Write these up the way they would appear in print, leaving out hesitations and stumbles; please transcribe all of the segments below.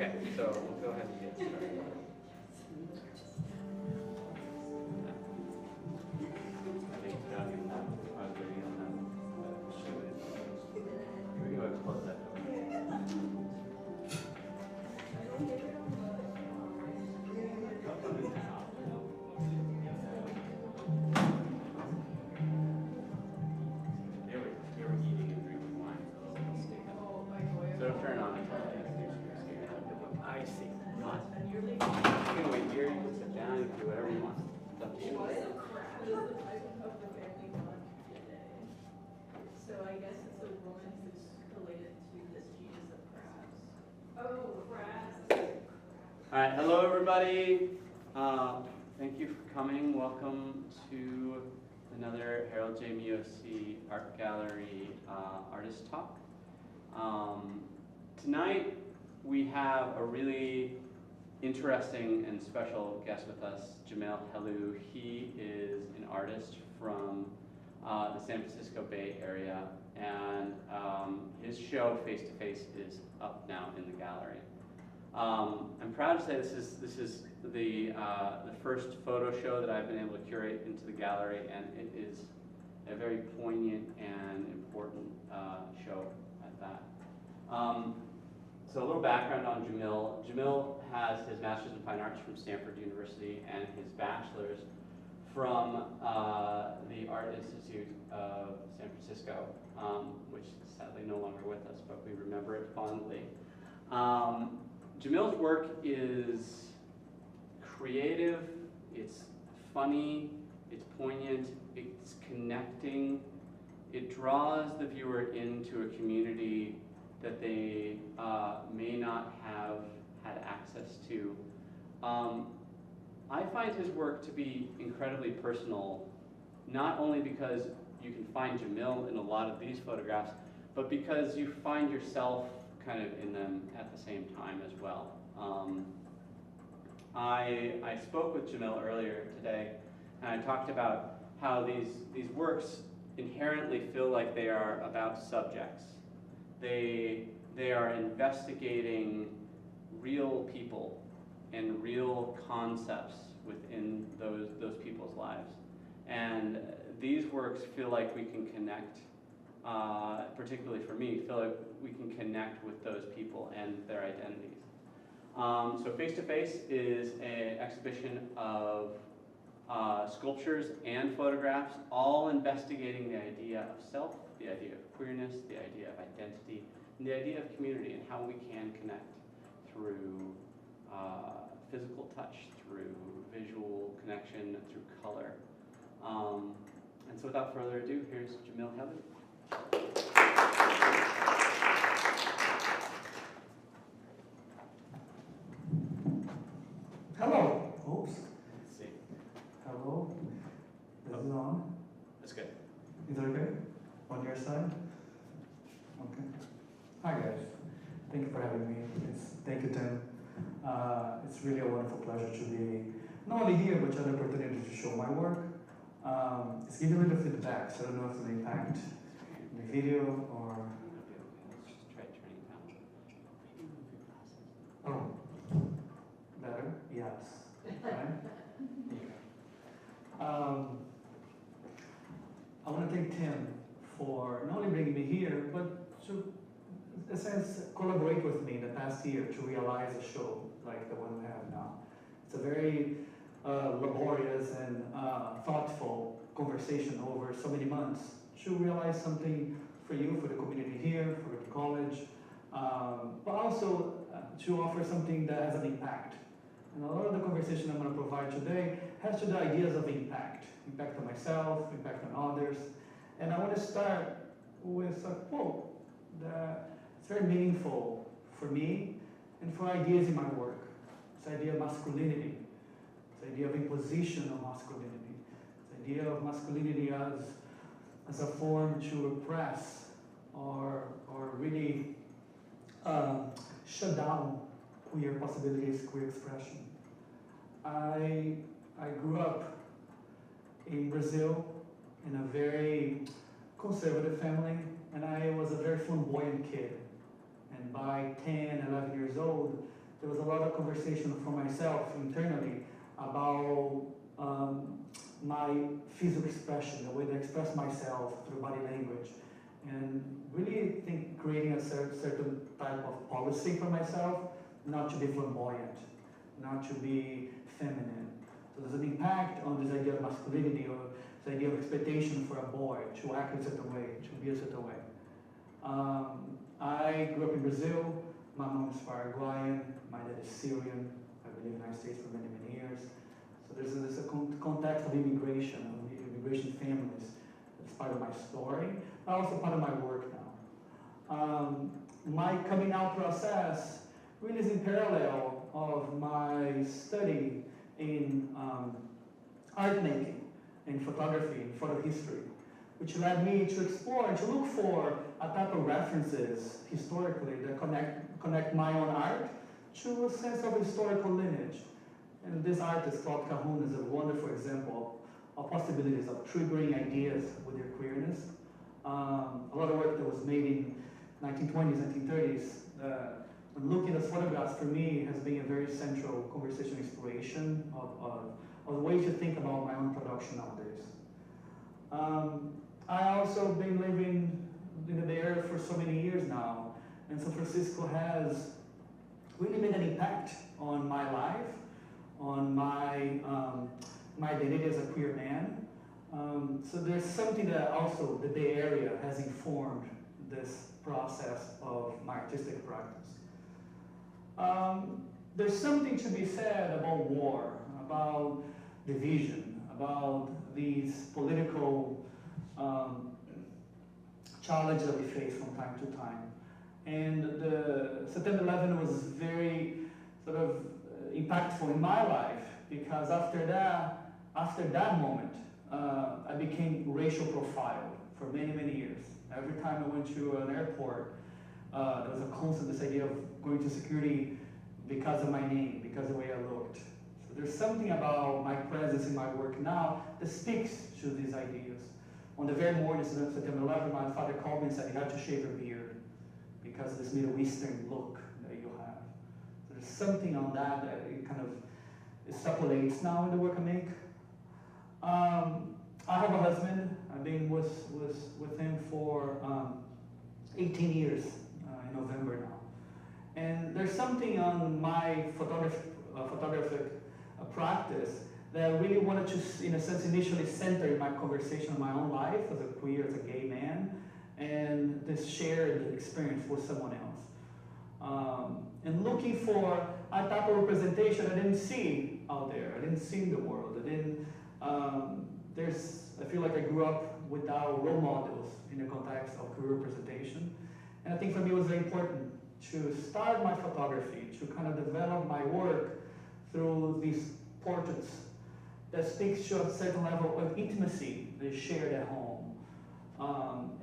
Okay, so we'll go ahead and get started. I think Doug and Audrey on that show it. Here we go, close that door. They were eating and drinking wine, so they'll stay up. So don't turn on until I see. Not. You can wait here, you can sit down, you can do whatever you want. It's up to you. So I guess it's a woman who's related to this genus of crabs. Oh, crabs. All right, hello everybody. Thank you for coming. Welcome to another Harold J. Miossi Art Gallery Artist Talk. Tonight we have a really interesting and special guest with us, Jamil Hellu. He is an artist from the San Francisco Bay Area, and his show Face to Face is up now in the gallery. I'm proud to say this is the first photo show that I've been able to curate into the gallery, and it is a very poignant and important show at that. So a little background on Jamil. Jamil has his Master's in Fine Arts from Stanford University and his Bachelor's from the Art Institute of San Francisco, which is sadly no longer with us, but we remember it fondly. Jamil's work is creative, it's funny, it's poignant, it's connecting. It draws the viewer into a community that they may not have had access to. I find his work to be incredibly personal, not only because you can find Jamil in a lot of these photographs, but because you find yourself kind of in them at the same time as well. I spoke with Jamil earlier today, and I talked about how these works inherently feel like they are about subjects. They are investigating real people and real concepts within those people's lives. And these works feel like we can connect, particularly for me, feel like we can connect with those people and their identities. So Face to Face is an exhibition of sculptures and photographs, all investigating the idea of self, the idea of queerness, the idea of identity, and the idea of community and how we can connect through physical touch, through visual connection, through color. And so without further ado, here's Jamil Hellu. Hello. Oops. Let's see. Hello. This is on. That's good. Is it okay? On your side? Okay. Hi guys. Thank you for having me. Thank you, Tim. It's really a wonderful pleasure to be not only here, but to have the opportunity to show my work. It's giving a little feedback, so I don't know if it's an impact in the video or. Let's just try turning it down. Maybe move your glasses. Oh, better? Yes. Right? I want to thank Tim for not only bringing me here, but to, in a sense, collaborate with me in the past year to realize a show like the one we have now. It's a very laborious and thoughtful conversation over so many months to realize something for you, for the community here, for the college, but also to offer something that has an impact. And a lot of the conversation I'm going to provide today has to do ideas of impact on myself, impact on others. And I want to start with a quote that is very meaningful for me and for ideas in my work. This idea of masculinity, this idea of imposition of masculinity, this idea of masculinity as a form to repress or really shut down queer possibilities, queer expression. I grew up in Brazil in a very conservative family, and I was a very flamboyant kid. And by 10, 11 years old, there was a lot of conversation for myself internally about my physical expression, the way that I express myself through body language, and really think creating a certain type of policy for myself, not to be flamboyant, not to be feminine. So there's an impact on this idea of masculinity, or this idea of expectation for a boy to act a certain way, to be a certain way. I grew up in Brazil. My mom is Paraguayan, my dad is Syrian. I've been in the United States for many, many years. So there's a context of immigration families. That's part of my story, but also part of my work now. My coming out process really is in parallel of my study in art making, in photography, in photo history, which led me to explore and to look for a type of references historically that connect my own art to a sense of historical lineage. And this artist, Claude Cahun, is a wonderful example of possibilities of triggering ideas with their queerness. A lot of work that was made in 1920s, 1930s, when looking at photographs for me has been a very central conversation inspiration of the ways to think about my own production nowadays. I also been living in the Bay Area for so many years now, and San Francisco has really made an impact on my life, on my identity as a queer man. So there's something that also the Bay Area has informed this process of my artistic practice. There's something to be said about war, about division, about these political challenges that we face from time to time. And the September 11 was very sort of impactful in my life, because after that moment, I became racial profiled for many, many years. Every time I went to an airport, there was a constant this idea of going to security because of my name, because of the way I looked. So there's something about my presence in my work now that speaks to these ideas. On the very morning of September 11, my father called me and said, "You have to shave your beard because of this Middle Eastern look that you have." So there's something on that it kind of extrapolates now in the work I make. I have a husband. I've been with him for 18 years in November now. And there's something on my photographic practice that I really wanted to, in a sense, initially center my conversation on my own life as a queer, as a gay man, and this shared experience with someone else. And looking for a type of representation I didn't see out there. I didn't see in the world. I feel like I grew up without role models in the context of queer representation. And I think for me it was very important to start my photography, to kind of develop my work through these portraits that speaks to a certain level of intimacy that is shared at home.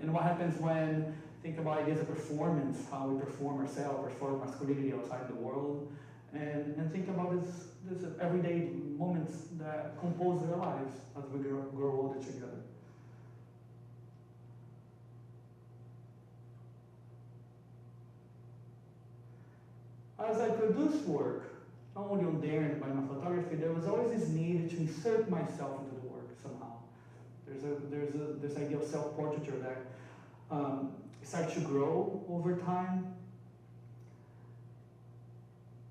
And what happens when, think about ideas of performance, how we perform ourselves, perform masculinity outside the world, and think about this everyday moments that compose their lives as we grow older together. As I produce work, not only on there and by my photography, there was always this need to insert myself into the work somehow. There's this idea of self-portraiture that starts to grow over time.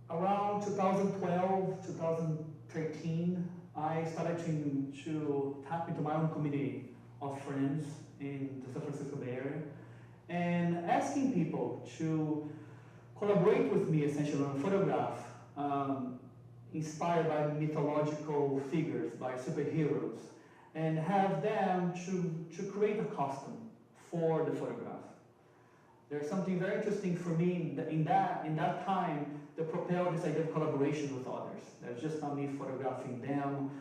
Around 2012, 2013, I started to tap into my own community of friends in the San Francisco Bay Area and asking people to collaborate with me essentially on a photograph inspired by mythological figures, by superheroes, and have them to create a costume for the photograph. There's something very interesting for me in that time that propelled this idea of collaboration with others. There's just not me photographing them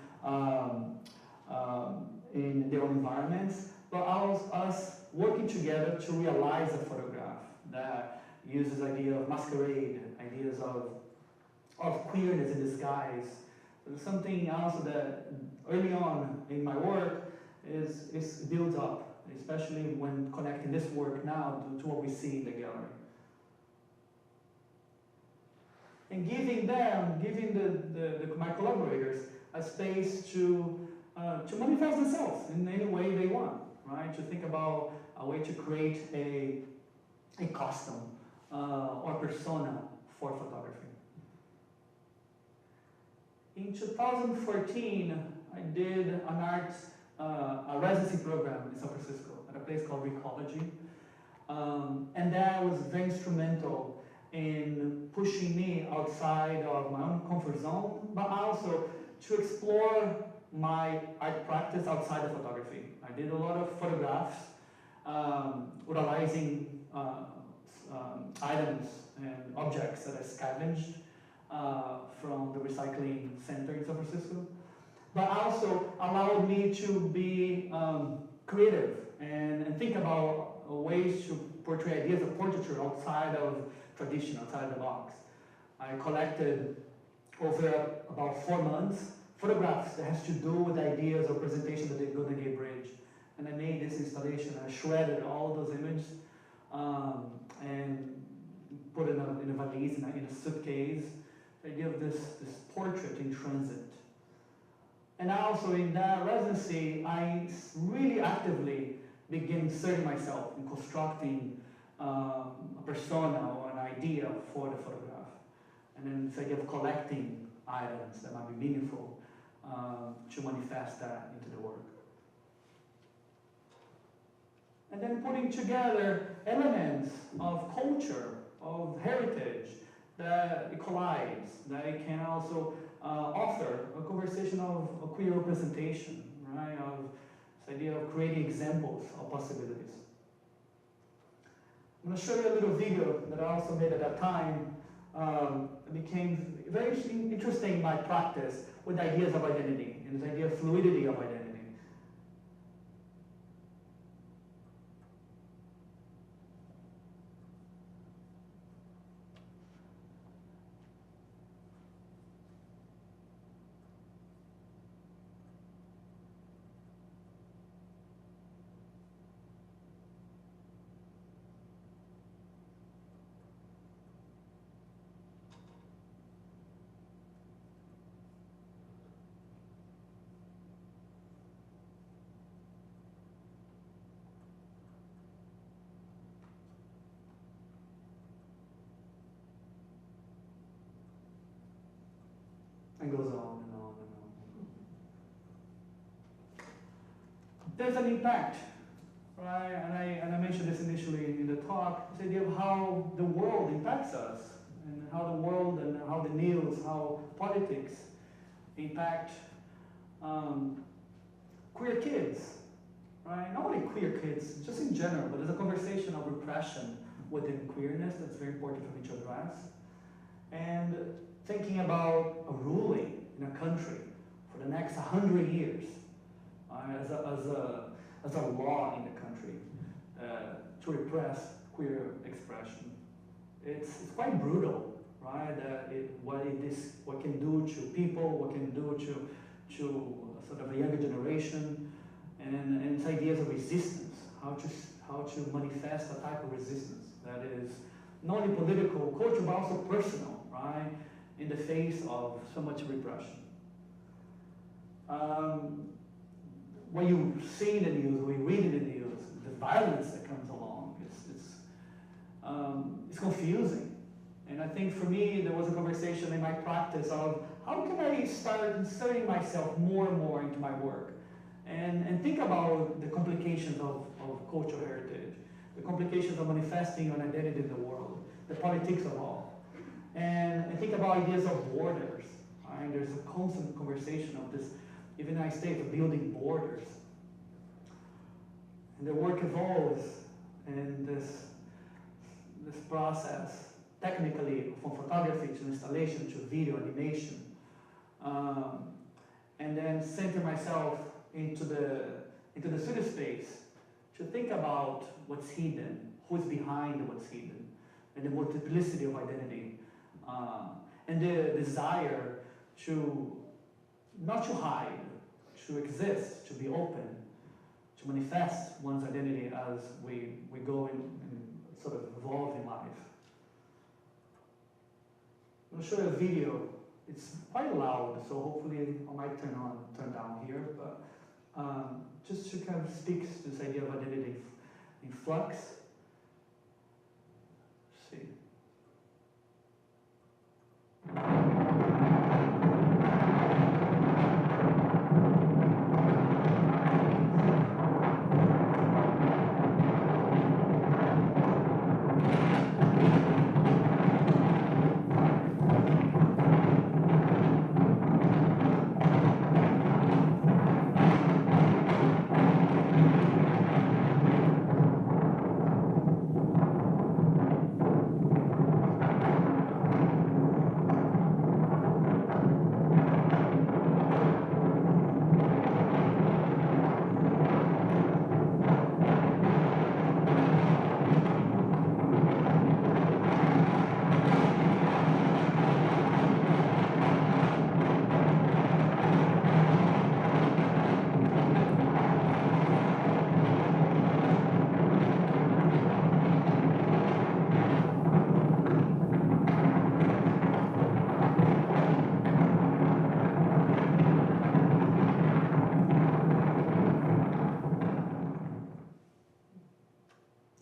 in their own environments, but us working together to realize a photograph that uses idea of masquerade, ideas of queerness in disguise. There's something else that early on in my work is built up, especially when connecting this work now to what we see in the gallery. and giving my collaborators a space to manifest themselves in any way they want, right? To think about a way to create a costume or persona for photography. In 2014, I did an arts, a residency program in San Francisco at a place called Recology. And that was very instrumental in pushing me outside of my own comfort zone, but also to explore my art practice outside of photography. I did a lot of photographs, utilizing items and objects that I scavenged from the recycling center in San Francisco, but also allowed me to be creative and think about ways to portray ideas of portraiture outside of tradition, outside the box. I collected over about 4 months photographs that has to do with ideas of presentation at the Golden Gate Bridge. And I made this installation. I shredded all those images and put it in a valise, in a suitcase. I give this portrait in transit. And also in that residency, I really actively began inserting myself in constructing a persona or an idea for the photograph. And then this idea of collecting items that might be meaningful to manifest that into the work. And then putting together elements of culture, of heritage, that it collides, that it can also offer a conversation of a queer representation, right? Of this idea of creating examples of possibilities. I'm going to show you a little video that I also made at that time. It became very interesting in my practice with ideas of identity and this idea of fluidity of identity. And goes on and on and on. There's an impact, right? And I mentioned this initially in the talk, this idea of how the world impacts us, and how the world and how the news, how politics impact queer kids, right? Not only queer kids, just in general, but there's a conversation of repression within queerness that's very important for me to address. And thinking about a ruling in a country for the next 100 years as a law in the country to repress queer expression. It's quite brutal, right? What can do to people, what can do to sort of a younger generation, and its ideas of resistance, how to manifest a type of resistance that is not only political, cultural, but also personal, right? In the face of so much repression. When you see in the news, when you read in the news, the violence that comes along, it's confusing. And I think for me, there was a conversation in my practice of how can I start inserting myself more and more into my work and think about the complications of cultural heritage, the complications of manifesting an identity in the world, the politics of all. And think about ideas of borders. Right? There's a constant conversation of this, even in the United States, of building borders. And the work evolves in this process, technically, from photography to installation to video animation. And then center myself into the studio space to think about what's hidden, who's behind what's hidden, and the multiplicity of identity. And the desire to not to hide, to exist, to be open, to manifest one's identity as we go and sort of evolve in life. I'll show you a video. It's quite loud, so hopefully I might turn down here, but just to kind of speak to this idea of identity in flux. Let's see.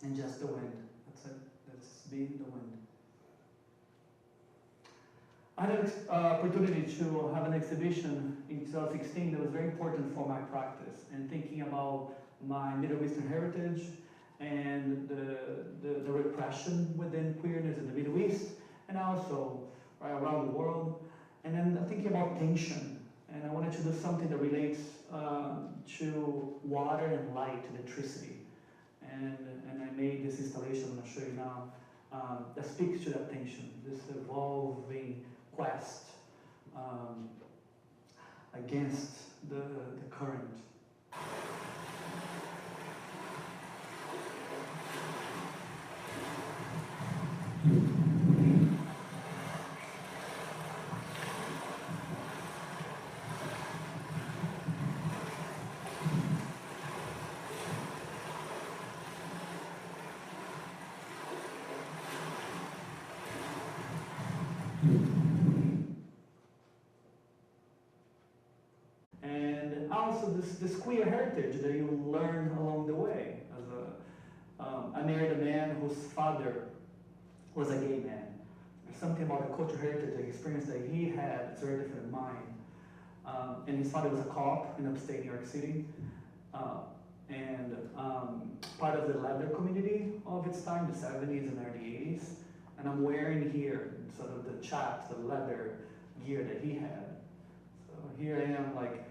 And just the wind. That's it. That's being the wind. I had an opportunity to have an exhibition in 2016 that was very important for my practice and thinking about my Middle Eastern heritage and the repression within queerness in the Middle East and also right around the world. And then thinking about tension. And I wanted to do something that relates to water and light, electricity. And I made this installation I'm going to show you now that speaks to that tension, this evolving quest against the current. And also this queer heritage that you learn along the way. I married a man whose father was a gay man. There's something about the cultural heritage, the experience that he had, it's very different than mine. And his father was a cop in upstate New York City. And part of the leather community of its time, the 70s and early 80s. And I'm wearing here sort of the chaps, the leather gear that he had. So here I am, like,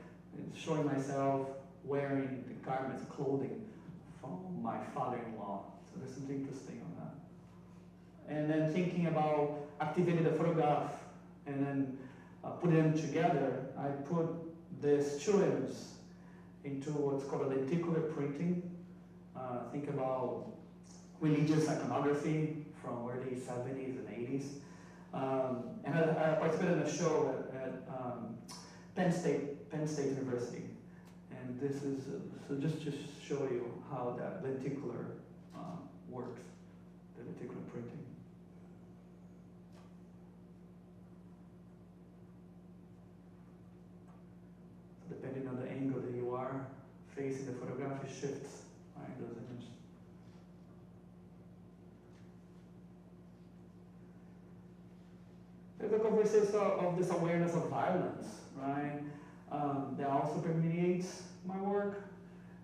showing myself wearing the garments, clothing from my father-in-law. So there's something interesting on that. And then thinking about activating the photograph and then putting them together, I put these two images into what's called a lenticular printing. Think about religious iconography from early 70s and 80s. And I participated in a show at Penn State University. And this is, so just to show you how that lenticular works, the lenticular printing. So depending on the angle that you are facing the photograph, it shifts, right, those images. There's a conversation of this awareness of violence, right? That also permeates my work.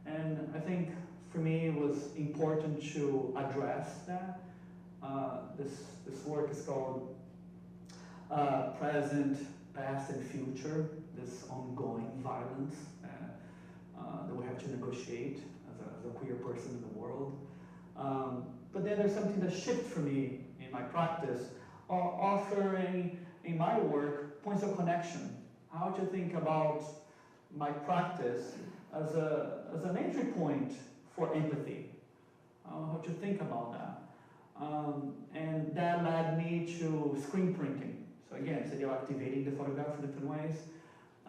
And I think for me it was important to address that. This work is called Present, Past, and Future, this ongoing violence that we have to negotiate as a queer person in the world. But then there's something that shifts for me in my practice, offering in my work points of connection. How to think about my practice as an entry point for empathy. How to think about that. And that led me to screen printing. So again, instead of activating the photograph in different ways,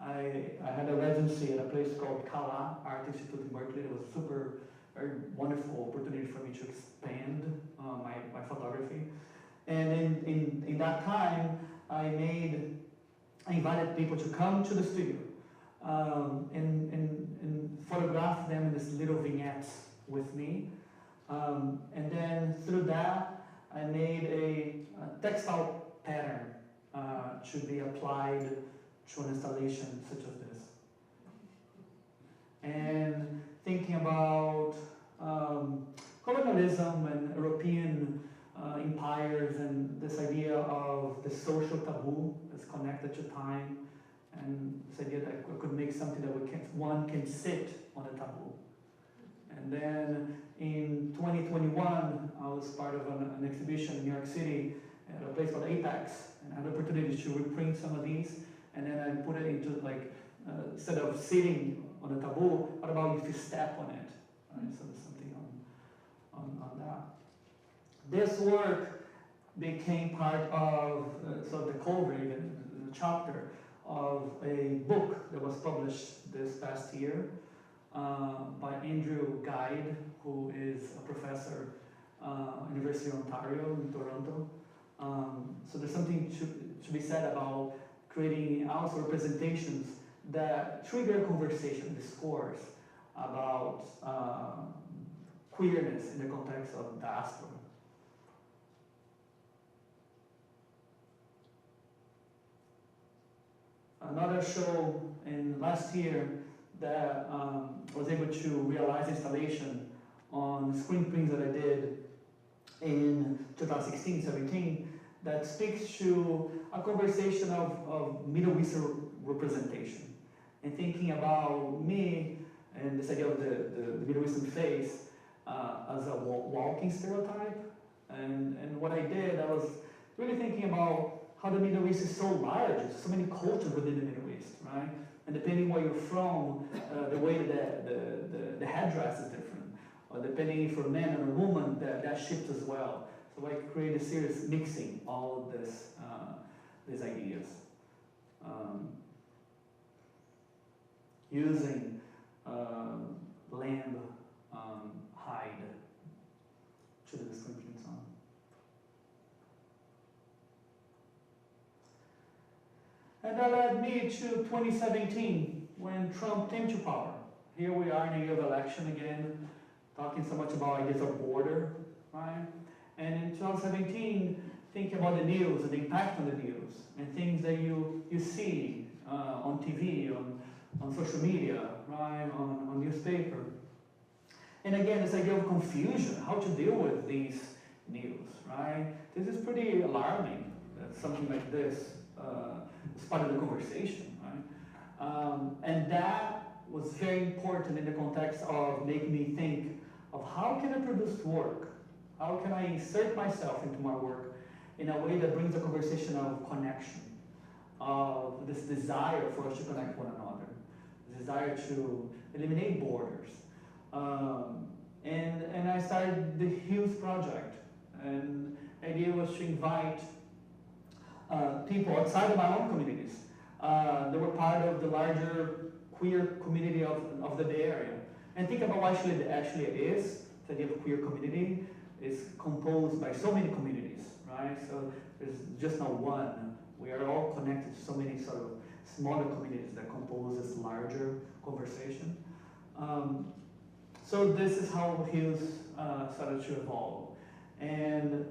I had a residency at a place called Kala Art Institute in Berkeley. It was a very wonderful opportunity for me to expand my photography. And in that time, I invited people to come to the studio and photograph them in this little vignettes with me. And then through that, I made a textile pattern to be applied to an installation such as this. And thinking about colonialism and European empires and this idea of the social taboo that's connected to time, and this idea that I could make something that one can sit on a taboo. And then in 2021, I was part of an exhibition in New York City at a place called Apex, and I had the opportunity to reprint some of these, and then I put it into like, instead of sitting on a taboo, what about if you step on it? Right? So there's something on that. This work became part of the cover, even the chapter of a book that was published this past year by Andrew Guide, who is a professor at University of Ontario in Toronto. So there's something to be said about creating also representations that trigger conversation, discourse about queerness in the context of diaspora. Another show in last year that was able to realize installation on screen prints that I did in 2016-17 that speaks to a conversation of Middle Eastern representation and thinking about me and this idea of the Middle Eastern face as a walking stereotype. And what I did, I was really thinking about how the Middle East is so large, there's so many cultures within the Middle East, right? And depending where you're from, the way that the headdress is different. Or depending if you're a man or a woman, that shifts as well. So I created a series mixing all of these ideas. Using lamb hide to do the screen prints on. And that led me to 2017, when Trump came to power. Here we are in a year of election again, talking so much about ideas of border, right? And in 2017, thinking about the news and the impact on the news, and things that you see on TV, on social media, right, on newspaper. And again, this idea of confusion, how to deal with these news, right? This is pretty alarming, that something like this is part of the conversation, right? And that was very important in the context of making me think of how can I produce work? How can I insert myself into my work in a way that brings a conversation of connection, of this desire for us to connect one another, the desire to eliminate borders. And I started the Hughes Project, and the idea was to invite people outside of my own communities. They were part of the larger queer community of the Bay Area. And think about what actually it is. The idea of queer community is composed by so many communities, right? So there's just not one. We are all connected to so many sort of smaller communities that compose this larger conversation. So this is how Hughes started to evolve. And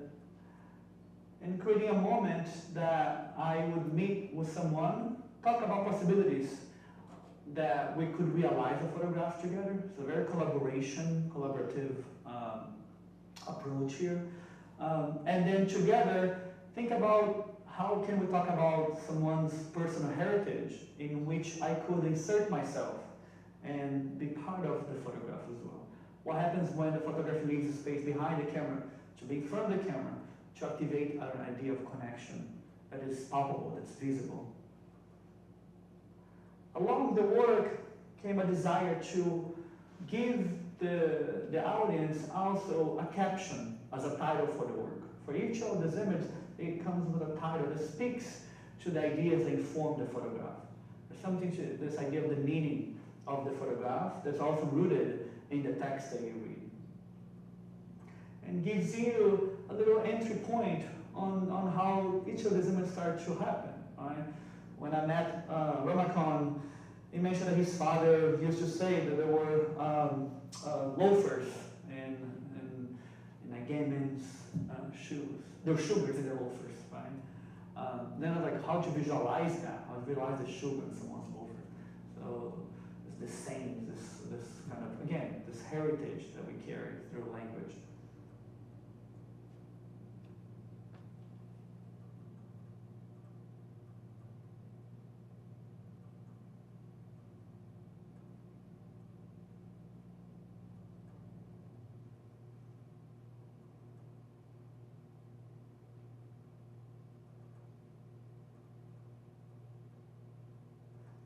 creating a moment that I would meet with someone, talk about possibilities that we could realize a photograph together. So very collaborative approach here. And then together, think about how can we talk about someone's personal heritage in which I could insert myself and be part of the photograph as well. What happens when the photographer leaves the space behind the camera to be in front of the camera, to activate an idea of connection that is palpable, that's visible. Along the work came a desire to give the audience also a caption as a title for the work. For each of these images, it comes with a title that speaks to the ideas that inform the photograph. There's something to this idea of the meaning of the photograph that's also rooted in the text that you read. And gives you a little entry point on how each of these immigrants started to happen, right? When I met Ramakon, he mentioned that his father used to say that there were loafers in Gaiman's shoes. There were sugars in their loafers, right? Then I was like, how to visualize that? How to visualize the sugar in someone's loafer? So it's this saying, this kind of, again, this heritage that we carry through language.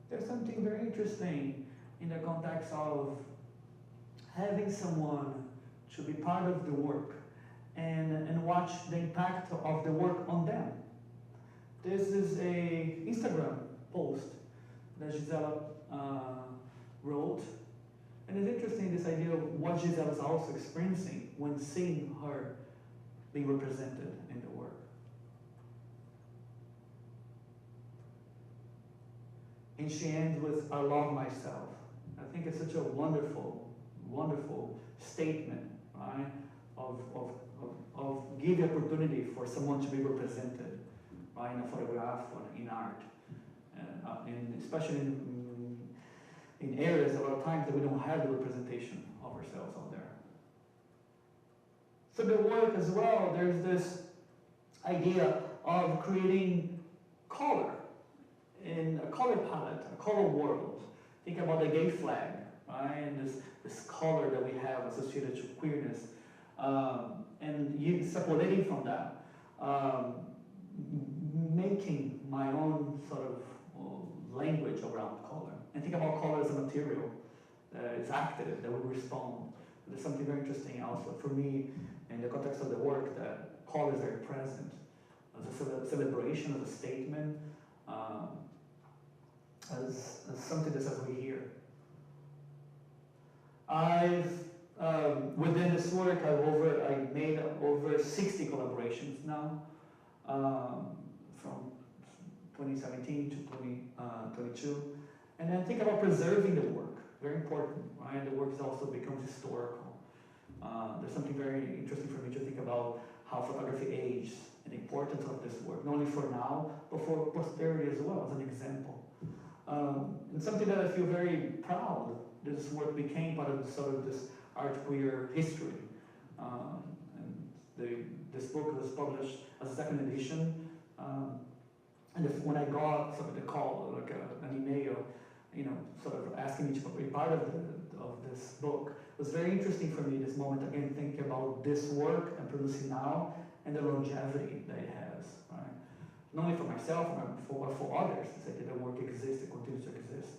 There's something very interesting in the context of having someone to be part of the work and watch the impact of the work on them. This is a Instagram post that Gisela wrote, and it's interesting, this idea of what Gisela is also experiencing when seeing her being represented in the work. And she ends with, I love myself. I think it's such a wonderful, wonderful statement, right? Of give the opportunity for someone to be represented, right? In a photograph or in art. And especially in areas, a lot of times that we don't have the representation of ourselves out there. So the work as well, there's this idea of creating color in a color palette, a color world. Think about the gay flag, right? And this color that we have associated to queerness. And you separating from that, making my own sort of language around color. And think about color as a material that is active, that will respond. There's something very interesting also for me in the context of the work, that color is very present as a celebration, as a statement, as something that says we here. Within this work, I made over 60 collaborations now, from 2017 to 2022. And then think about preserving the work, very important, right? The work also becomes historical. There's something very interesting for me to think about how photography ages and the importance of this work, not only for now, but for posterity as well, as an example. And something that I feel very proud that this work became part of sort of this art queer history. This book was published as a second edition. And when I got sort of the call, like an email, sort of asking me to be part of this book, it was very interesting for me this moment, again, thinking about this work I'm producing now and the longevity that it has, right? Not only for myself, but for others, to say that the work exists, it continues to exist,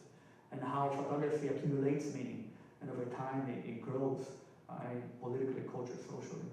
and how photography accumulates meaning, and over time it grows, politically, culturally, socially.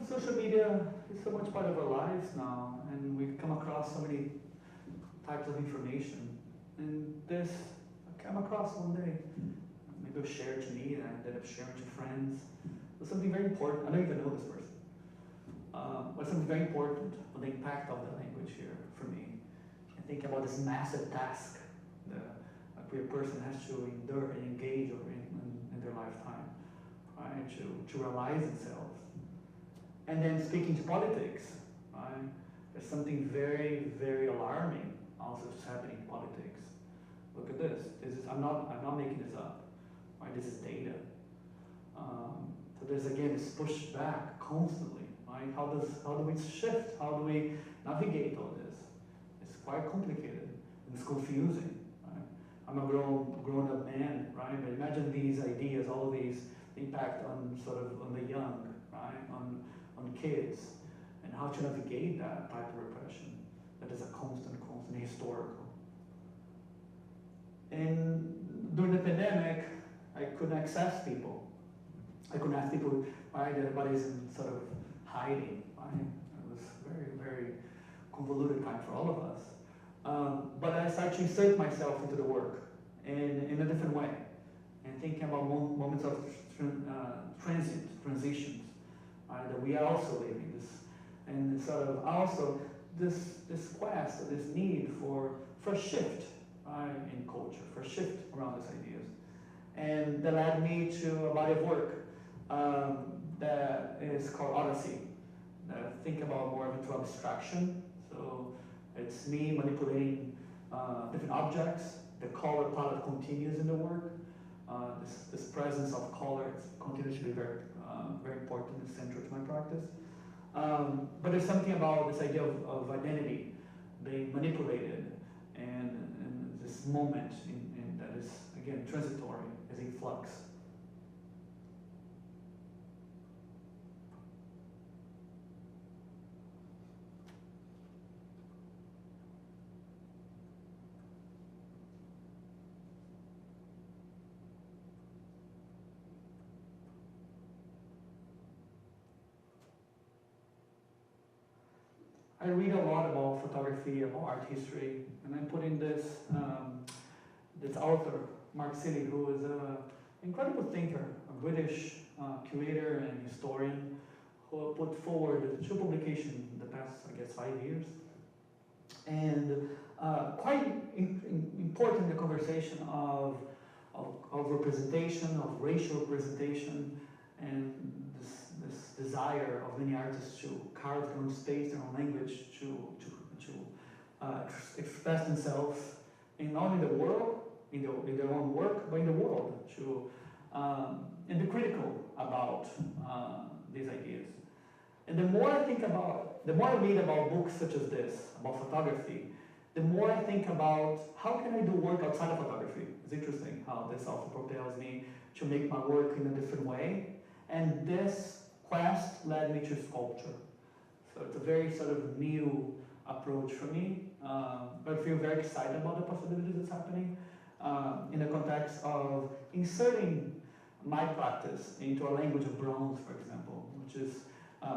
Social media is so much part of our lives now, and we've come across so many types of information. And this, I came across one day, maybe it was shared to me, and I ended up sharing to friends. It was something very important. I don't even know this person. But something very important on the impact of the language here for me. And think about this massive task that a queer person has to endure and engage in their lifetime, right? To realize themselves. And then speaking to politics, right? There's something very, very alarming also just happening in politics, look at this. I'm not making this up, right? This is data. So there's again this pushback constantly, right? How do we shift? How do we navigate all this? It's quite complicated and it's confusing, right? I'm a grown-up man, right? But imagine these ideas, all of these impact on on the young, right? On kids, and how to navigate that type of repression that is a constant historical. And during the pandemic, I couldn't access people. I couldn't ask people why everybody's in sort of hiding. Right? It was very, very convoluted time for all of us. But I started to insert myself into the work in a different way, and thinking about moments of transitions that we are also living this, and sort of also this quest, or this need for a shift, right, in culture, for a shift around these ideas. And that led me to a body of work that is called Odyssey. Think about more into abstraction. So it's me manipulating different objects. The color palette continues in the work. This presence of color continues to be very important and central to my practice. But there's something about this idea of identity being manipulated, and this moment in that is, again, transitory, is in flux. I read a lot about photography, about art history, and I put in this author, Mark Seeley, who is an incredible thinker, a British curator and historian, who put forward 2 publications in the past, I guess, 5 years. And quite important in the conversation of representation, of racial representation, and this desire of many artists to carve their own space, their own language, to express themselves in not only the world, in their own work, but in the world, and be critical about these ideas. And the more I read about books such as this, about photography, the more I think about how can I do work outside of photography. It's interesting how this also propels me to make my work in a different way. And this quest led me to sculpture. So it's a very sort of new approach for me, but I feel very excited about the possibilities that's happening in the context of inserting my practice into a language of bronze, for example, which is,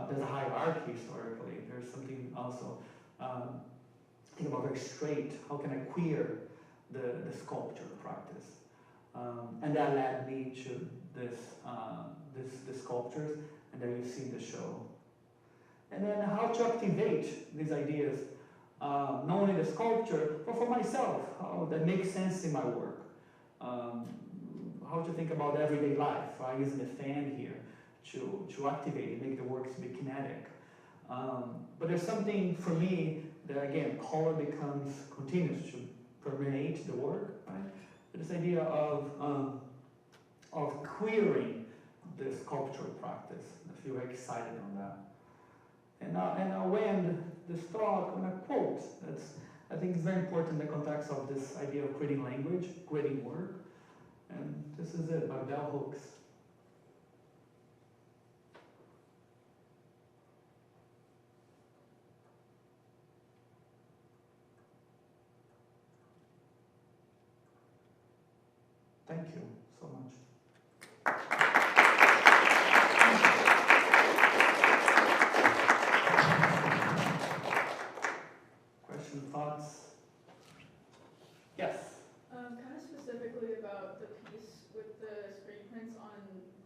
there's a hierarchy historically. There's something also, think about very straight, how can I queer the sculpture practice? And that led me to the sculptures, and there you see the show. And then how to activate these ideas, not only the sculpture, but for myself, how that makes sense in my work. How to think about everyday life, right? Using the fan here to activate and make the works be kinetic. But there's something for me that, again, color continues to permeate the work, right? This idea of queering the sculptural practice. I feel very excited on that. And I'll end this talk on a quote I think is very important in the context of this idea of creating language, creating work. And this is it, by Bell Hooks. Thank you so much. Questions, thoughts? Yes? Kind of specifically about the piece with the screen prints on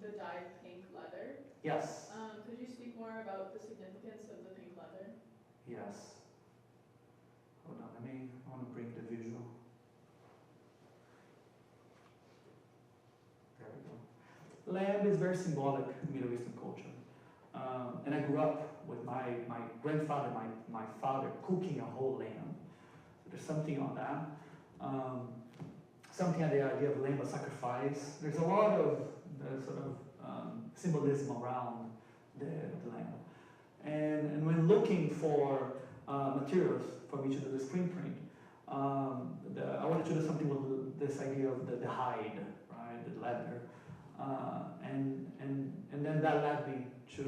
the dyed pink leather. Yes. Could you speak more about the significance of the pink leather? Yes. Hold on, I want to bring the visual. There we go. Lamb is very symbolic in Middle Eastern culture. And I grew up with my grandfather, my father cooking a whole lamb. So there's something on that. something at the idea of lamb of sacrifice. There's a lot of sort of symbolism around the lamb. And when looking for materials for me to do the screen print, I wanted to do something with this idea of the hide, right, the leather, and then that led me to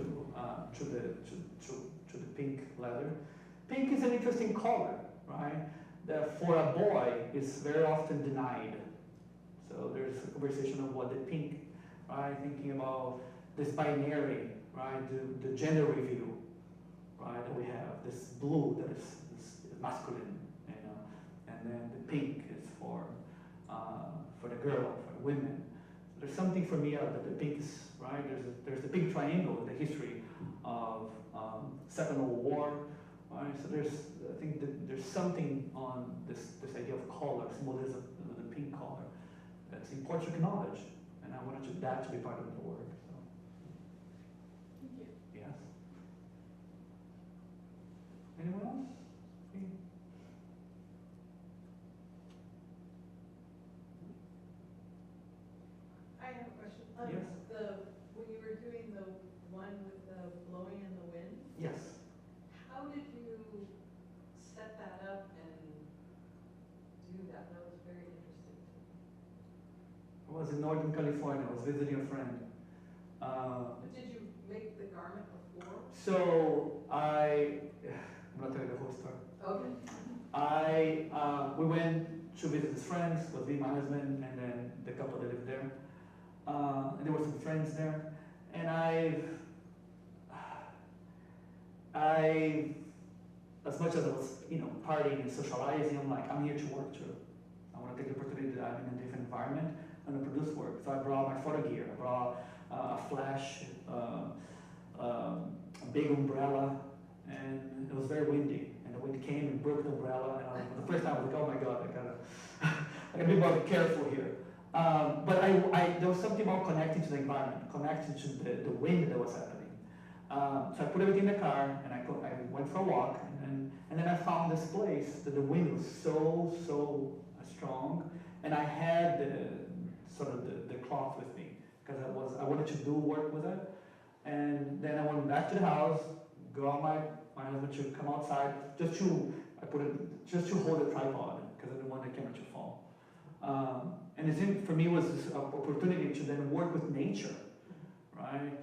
the pink leather. Pink is an interesting color, right? That for a boy is very often denied. So there's a conversation of what the pink, right? Thinking about this binary, right? The gender reveal, right? That we have this blue that is masculine, you know, and then the pink is for the girl, for the women. So there's something for me that the pink is, right? There's the pink triangle in the history of Second World War, right? So I think that there's something on this idea of color, symbolism, the pink color, that's important to acknowledge, and I wanted that to be part of the work. So. Thank you. Yes. Anyone else? I have a question. Yes. When you were doing the one with the blowing in the wind, Yes. how did you set that up and do that? That was very interesting to me. I was in Northern California. I was visiting a friend. But did you make the garment before? So I'm not telling the whole story. Okay. We went to visit his friends, was me, my husband, and then the couple that lived there. And there were some friends there. And as much as I was, partying and socializing, I'm like, I'm here to work too. I want to take the opportunity that I'm in a different environment and to produce work. So I brought my photo gear. I brought a flash, a big umbrella, and it was very windy. And the wind came and broke the umbrella. And the first time I was like, oh my God, I gotta be more careful here. But there was something about connecting to the environment, connecting to the wind that was happening. So I put everything in the car, and I went for a walk, and then I found this place that the wind was so strong, and I had the cloth with me because I wanted to do work with it. And then I went back to the house, got my husband to come outside just to hold the tripod because I didn't want the camera to fall. And it for me was this opportunity to then work with nature, right?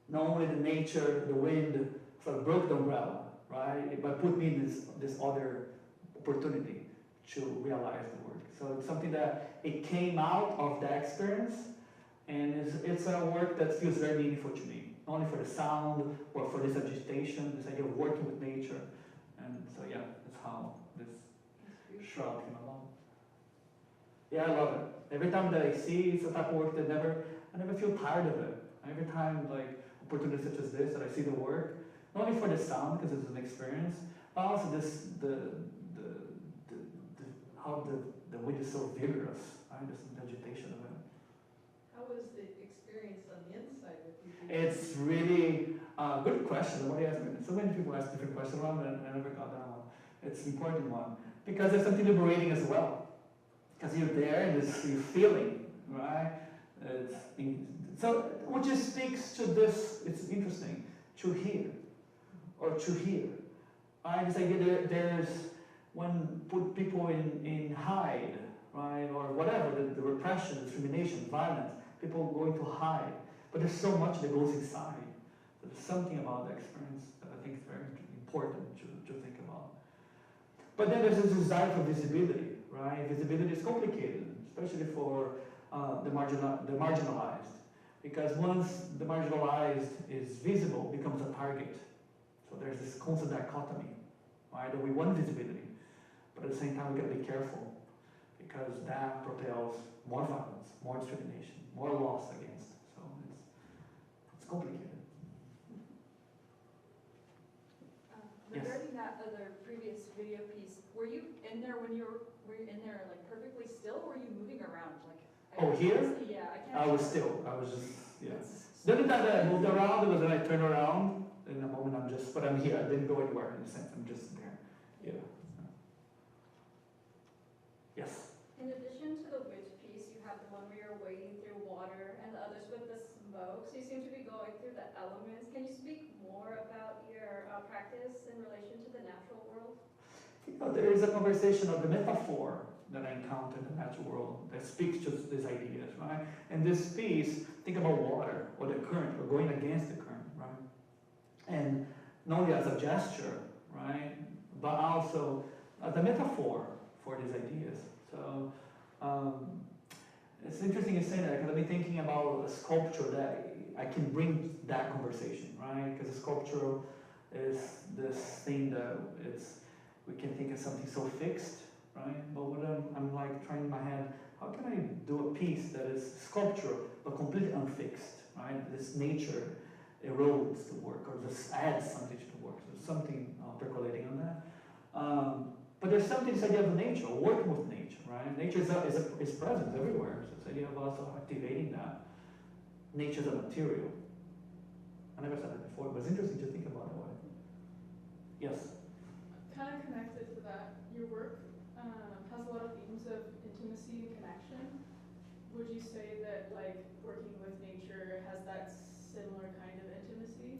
Not only the nature, the wind sort of broke the umbrella, right? But put me in this other opportunity to realize the work. So it's something that it came out of that experience, and it's a work that feels very meaningful to me. Not only for the sound, or for this agitation, this idea of working with nature. And so yeah, that's how this shrub came along. Yeah, I love it. Every time that I see it's a type of work that I never feel tired of it. Every time, like, opportunities such as this, that I see the work, not only for the sound, because it's an experience, but also how the wind is so vigorous, right? Just the agitation of it. How was the experience on the inside with you? It's really good question. Nobody asked me. So many people ask different questions around it, and I never got that one. It's an important one because there's something liberating as well. Because you're there and you're feeling, right? Which just speaks to this. It's interesting to hear, right? This idea there's when put people in hide, right, or whatever, the repression, discrimination, violence, people going to hide. But there's so much that goes inside. There's something about the experience that I think is very important to think about. But then there's this desire for visibility, right? Visibility is complicated, especially for the marginalized. Because once the marginalized is visible, becomes a target. So there's this constant dichotomy, right? That we want visibility, but at the same time we gotta be careful because that propels more violence, more discrimination, more loss against. So it's complicated. Yes. Regarding that other previous video piece, were you in there when were you in there like perfectly still, or were you moving around? Oh, here? Yeah, I can't. I was just, yeah. The only time that I moved around was when I turned around. In a moment, but I'm here. I didn't go anywhere in a sense. I'm just there. Yeah. Yes. one where you're wading through water, and the others with the smoke. So you seem to be going through the elements. Can you speak more about your practice in relation to the natural world? You know, there is a conversation of the metaphor that I encounter in the natural world that speaks to these ideas, right? And this piece, think about water or the current, or going against the current, right? And not only as a gesture, right, but also as a metaphor for these ideas. So it's interesting you say that, because I've been thinking about a sculpture that I can bring that conversation, right? Because a sculpture is this thing that we can think of something so fixed, right? But what I'm like trying in my head, how can I do a piece that is sculpture but completely unfixed, right? This nature erodes the work or just adds something to the work. So there's something percolating on that. But there's something, this idea of nature, working with nature, right? Nature is present everywhere. So this idea of also activating that. Nature is a material. I never said that before, but it's interesting to think about that way. Yes? Kind of connected to that, your work has a lot of themes of intimacy and connection. Would you say that like working with nature has that similar kind of intimacy?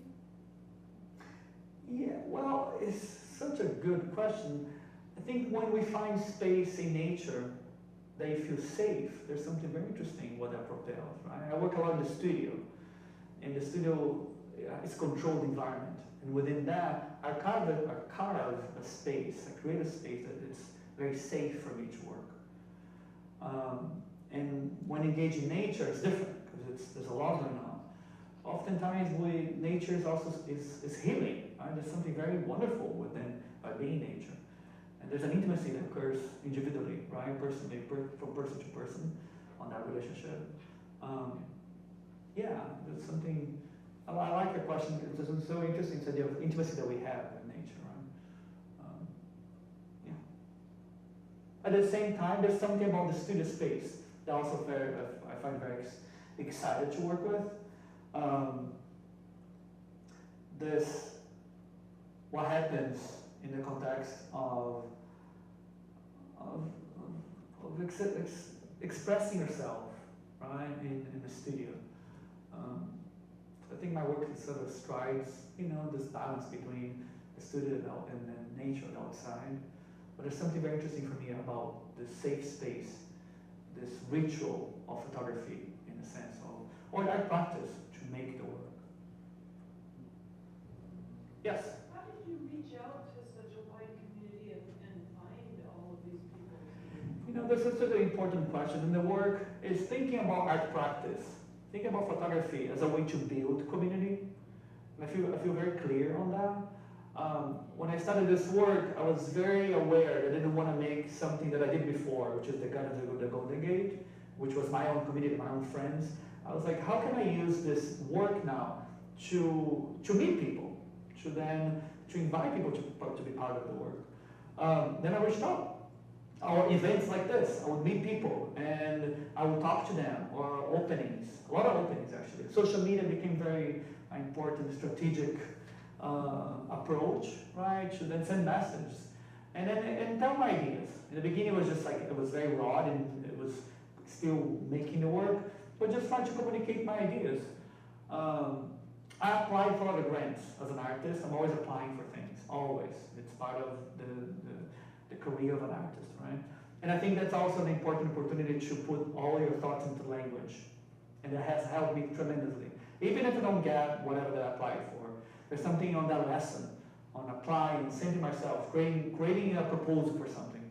Yeah, well, it's such a good question. I think when we find space in nature that you feel safe, there's something very interesting what that propels, right? I work a lot in the studio. And the studio is a controlled environment. And within that, I carve a space, I create a space that it's very safe for me to work. And when engaged in nature, it's different because there's a lot going on. Oftentimes, nature is also is healing. Right? There's something very wonderful within by being nature, and there's an intimacy that occurs individually, right, personally, from person to person, on that relationship. Yeah, there's something. I like your question. It's so interesting, the idea of intimacy that we have with nature, right? Yeah. At the same time, there's something about the studio space that also I find very excited to work with. What happens in the context of expressing yourself, right, in the studio. I think my work sort of strives, this balance between the studio and the nature outside. But there's something very interesting for me about this safe space, this ritual of photography, in a sense of, or art practice to make the work. Yes? How did you reach out to such a wide community and find all of these people? This is such an important question. And the work is thinking about art practice, thinking about photography as a way to build community. And I feel very clear on that. When I started this work, I was very aware that I didn't want to make something that I did before, which is the Golden Gate, which was my own community, my own friends. I was like, how can I use this work now to meet people, to invite people to be part of the work? Then I reached out. Or events like this, I would meet people and I would talk to them, or openings, a lot of openings actually. Social media became very important, strategic approach, right? To then send messages and tell my ideas. In the beginning, it was just like, it was very raw and it was still making the work, but just trying to communicate my ideas. I applied for a lot of grants as an artist. I'm always applying for things, always. It's part of the career of an artist, right? And I think that's also an important opportunity to put all your thoughts into language. And that has helped me tremendously. Even if I don't get whatever that I applied for, there's something on that lesson, on applying, sending myself, creating a proposal for something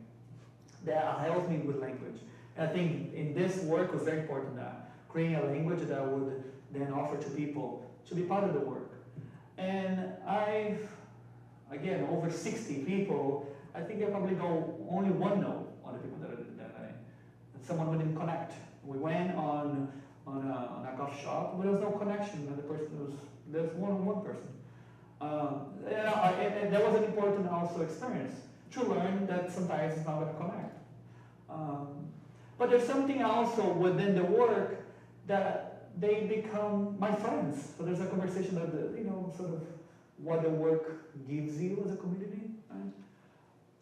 that helps me with language. And I think in this work was very important that creating a language that I would then offer to people to be part of the work. And again, over 60 people, I think I probably know only one no on the people that someone wouldn't connect. We went on a golf shop, but there was no connection. And there's one person. And that was an important also experience to learn that sometimes it's not going to connect. But there's something also within the work that they become my friends. So there's a conversation of sort of what the work gives you as a community. Right?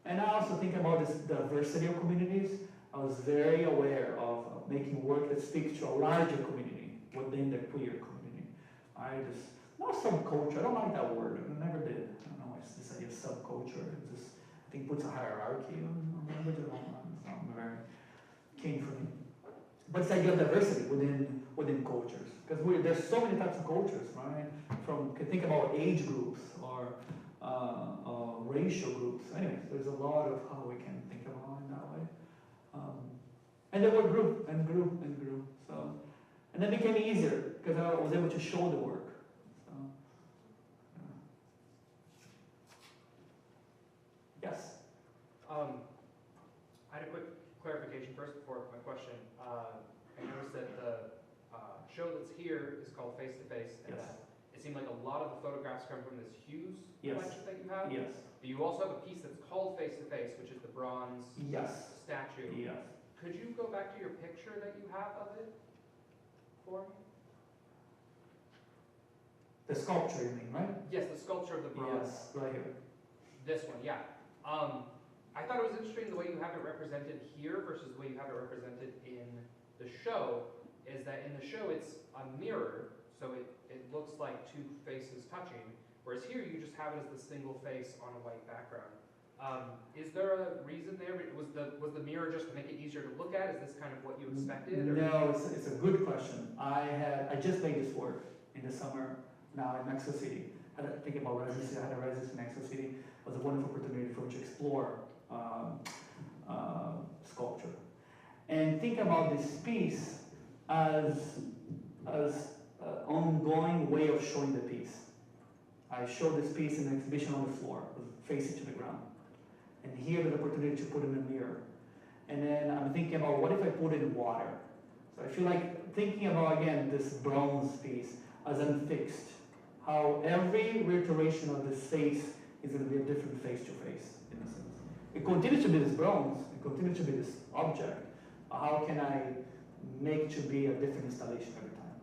And I also think about this diversity of communities. I was very aware of making work that speaks to a larger community within the queer community. I just, not subculture, I don't like that word, I never did. I don't know, it's this idea of subculture, it just, I think puts a hierarchy on language, it's not very keen for me. But it's the idea of diversity within cultures, because there's so many types of cultures, right? From, think about age groups or racial groups. Anyways, there's a lot of how we can think about it that way. And the work grew and grew and grew. So, and then it became easier because I was able to show the work. So, yeah. Yes. I had a quick clarification first before my question. I noticed that the show that's here is called Face to Face, and Yes. that it seemed like a lot of the photographs come from this Hughes Yes. collection that you have. Yes. But you also have a piece that's called Face to Face, which is the bronze Yes. statue. Yes. Could you go back to your picture that you have of it for me? The sculpture, you mean, right? Yes, the sculpture of the bronze. Yes, right here. This one, yeah. I thought it was interesting the way you have it represented here versus the way you have it represented in the show, is that in the show it's a mirror, so it looks like two faces touching, whereas here you just have it as the single face on a white background. Is there a reason there? Was the mirror just to make it easier to look at? Is this kind of what you expected? Or? No, it's a good question. I just made this work in the summer now in Mexico City. Thinking about residency, I had a residency in Mexico City. It was a wonderful opportunity for me to explore sculpture. And think about this piece as an ongoing way of showing the piece. I showed this piece in an exhibition on the floor, facing to the ground. And here the opportunity to put it in a mirror. And then I'm thinking about what if I put it in water? So I feel like thinking about, again, this bronze piece as unfixed. How every reiteration of this face is going to be a different face to face, in a sense. It continues to be this bronze, it continues to be this object. How can I make to be a different installation every time?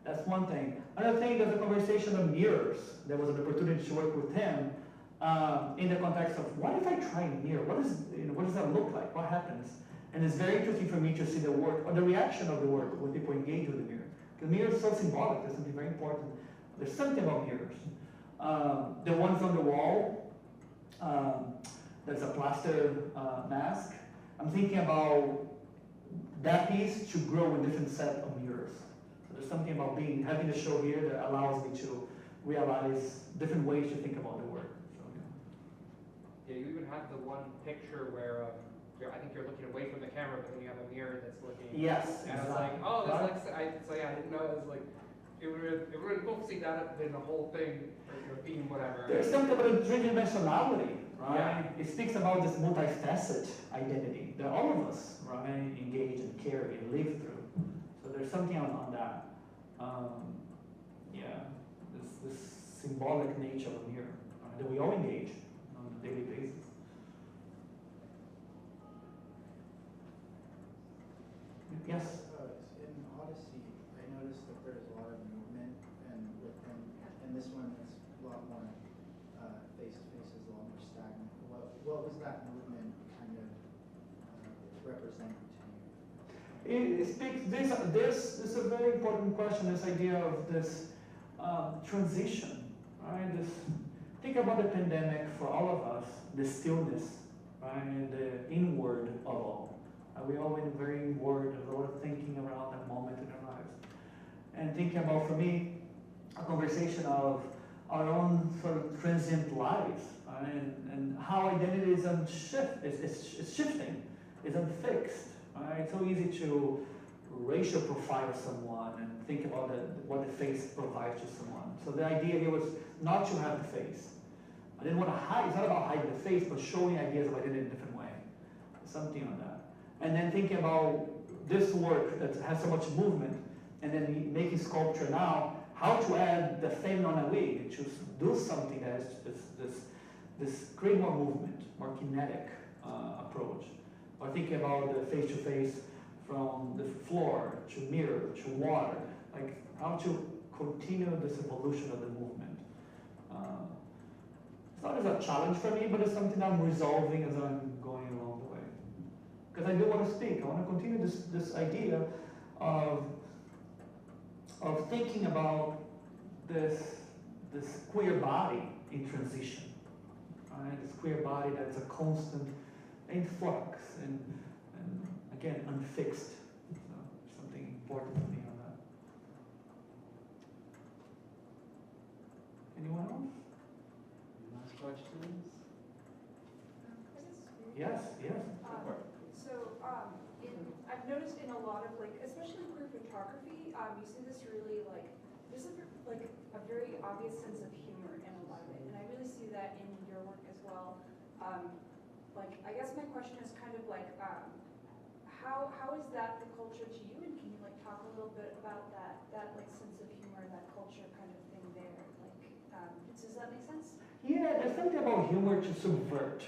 That's one thing. Another thing, there's a conversation of mirrors. There was an opportunity to work with him in the context of what if I try a mirror? What does that look like? What happens? And it's very interesting for me to see the work, or the reaction of the work when people engage with the mirror. Because mirror is so symbolic, there's something very important. There's something about mirrors. The ones on the wall, there's a plaster mask. I'm thinking about that piece to grow a different set of mirrors. So there's something about having a show here that allows me to realize different ways to think about the work. So, yeah, you even have the one picture where I think you're looking away from the camera, but then you have a mirror that's looking. Yes. And I was like, oh, that's like, so yeah, I didn't know. It was like, it would have been cool to see that in the whole thing, or theme, whatever. There's something about three-dimensionality, right? Yeah. It speaks about this multifaceted identity that all of us, right, engage and carry and live through. So there's something on that. Yeah, this symbolic nature of mirror that we all engage on a daily basis. Yes. In Odyssey, I noticed that there's a lot of movement, and this one is a lot more face to face, is a lot more stagnant. What was that movement kind of representing to you? It speaks. This is a very important question. This idea of this transition, right? Think about the pandemic for all of us. The stillness, right? The inward of all. We all went very inward, a lot of thinking around that moment in our lives. And thinking about, for me, a conversation of our own sort of transient lives, right? And how identity is it's shifting, is unfixed. Right? It's so easy to racial profile someone and think about what the face provides to someone. So the idea here was not to have the face. I didn't want to hide, it's not about hiding the face, but showing ideas of identity in a different way. Something on that. And then thinking about this work that has so much movement, and then making sculpture now, how to add the feminine on a wig, to do something that is this create more movement, more kinetic approach. Or thinking about the face-to-face from the floor to mirror to water, like how to continue this evolution of the movement. It's not as a challenge for me, but it's something I'm resolving as I'm going along the way. because I do want to speak. I want to continue this idea of thinking about this queer body in transition, right? This queer body that's a constant in flux and again unfixed. So something important to me on that. Anyone else? Last questions? Yes, yes. I've noticed in a lot of especially queer photography, you see this really there's a very obvious sense of humor in a lot of it, and I really see that in your work as well. I guess my question is kind of how is that the culture to you, and can you talk a little bit about that sense of humor, that culture kind of thing there? Does that make sense? Yeah, there's something about humor to subvert,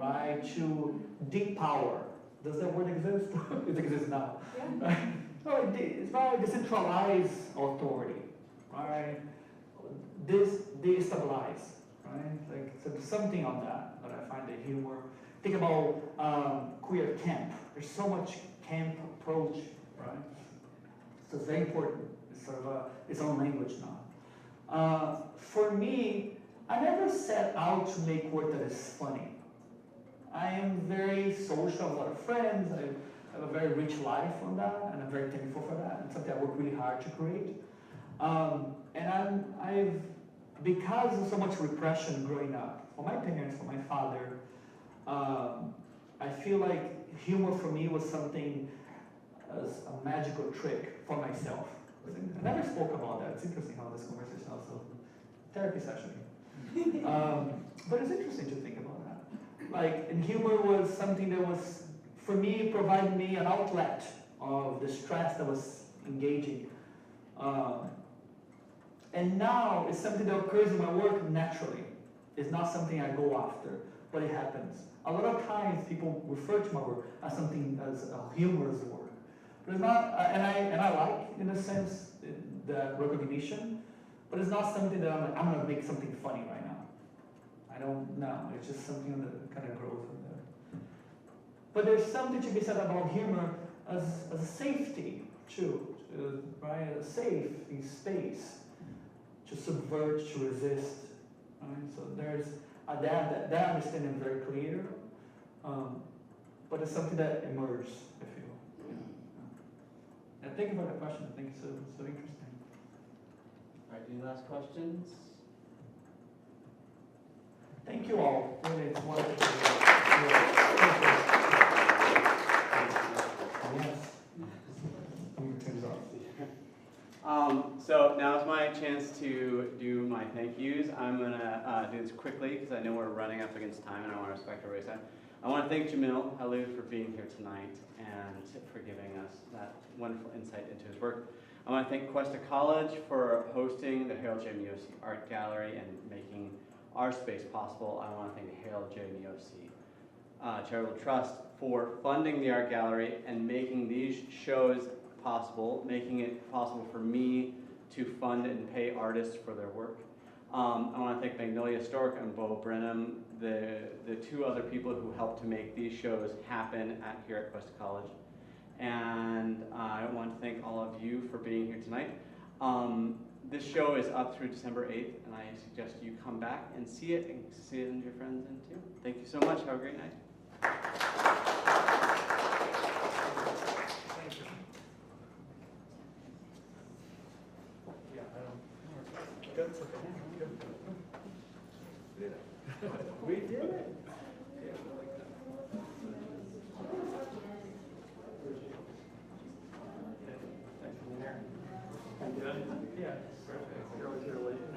right? To depower. Does that word exist? It exists now. Yeah. Right? So it's about decentralize authority, right? Destabilize, right? So there's something on that I find the humor. Think about queer camp. There's so much camp approach, right? So it's very important. It's sort of its own language now. For me, I never set out to make work that is funny. I am very social, I have a lot of friends, I have a very rich life on that, and I'm very thankful for that. It's something I work really hard to create. And I've, because of so much repression growing up, for my parents, for my father, I feel like humor for me was something as a magical trick for myself. I never spoke about that. It's interesting how this conversation also, therapy session. But it's interesting to think about that. And humor was something that was, for me, provided me an outlet of the stress that was engaging. And now it's something that occurs in my work naturally. It's not something I go after, but it happens. A lot of times people refer to my work as something as a humorous work. But it's not, and I like, in a sense, the recognition, but it's not something that I'm going to make something funny right now. I don't know. It's just something that kind of grows from there. But there's something to be said about humor as a safety, too, right? A safe space to subvert, to resist. Right? So there's that understanding very clear, but it's something that emerges, I feel. Yeah. And thank you for that question. I think it's so interesting. All right, any last questions? Thank you all. Really, it's wonderful. Yes. So now is my chance to do my thank yous. I'm going to do this quickly because I know we're running up against time and I want to respect everybody's time. I want to thank Jamil Hellu for being here tonight and for giving us that wonderful insight into his work. I want to thank Cuesta College for hosting the Harold J. Miossi Art Gallery and making our space possible. I want to thank the Harold J. Miossi Charitable Trust for funding the art gallery and making these shows possible, making it possible for me to fund and pay artists for their work. I want to thank Magnolia Stork and Bo Brenham, the two other people who helped to make these shows happen here at Cuesta College. And I want to thank all of you for being here tonight. This show is up through December 8th, and I suggest you come back and see it and your friends in too. Thank you so much. Have a great night. Thank you. Yeah, that's okay. We did it. Yeah, perfect. You're always here late.